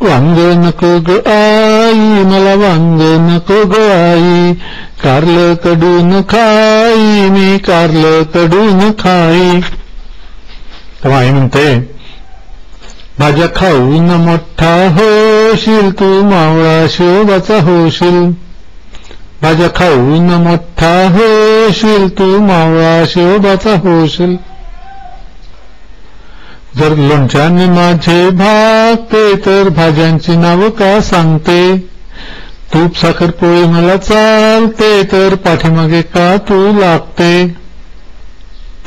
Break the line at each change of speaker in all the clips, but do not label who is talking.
वांग नको ग आई, मला वांग नको ग आई, कारलं कडून खाई मी, कारलं कडून खाई. तेव्हा आई म्हणते, भाज्या खाऊन मोठा होशील तू, मावळा शोभाचा होशील. भाज्या खाऊन मोठा होशील तू, मावळा शोभाचा होशील. जर लोणच्याने माझे भागते, तर भाज्यांची नाव का सांगते. तूप साखर पोळी मला चालते, तर पाठीमागे का तू लागते.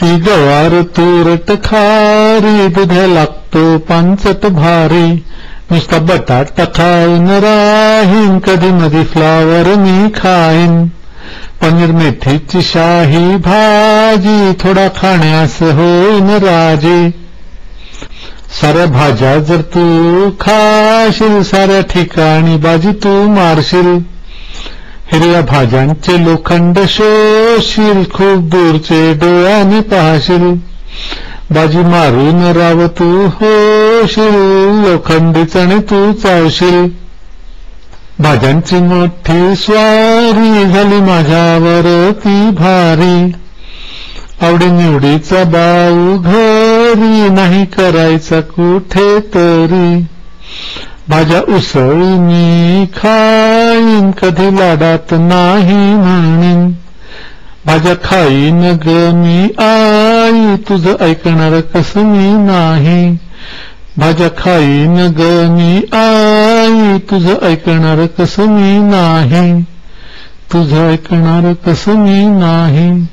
ती गवार तुरट खारी, दुध्या लागतो पांचट भारी. नुसता बटाटा खाऊन राहीन, कधी मधी फ्लावर मी खाईन. पनीर मेथीची शाही भाजी, थोडा खाण्यास होईन राजी. साऱ्या भाज्या जर तू खाशील, साऱ्या ठिकाणी बाजी तू मारशील. हिरव्या भाज्यांचे लोखंड शोषील, खूप दूरचे डोळ्याने पाहशील. बाजी मारून राव तू होशील, लोखंडी चणे तू चावशील. भाज्यांची मोठी स्वारी झाली माझ्यावर ती भारी. आवडीनिवडीचा बाऊ घरी, नाही करायचा कुठे तरी. भाज्या उसळी मी खाईन, कधी लाडात नाही म्हणीन. भाज्या खाईन ग मी आई, तुझं ऐकणार कसं मी नाही. भाज्या खाईन ग मी आई, तुझं ऐकणार कसं मी नाही. तुझं ऐकणार कसं मी नाही.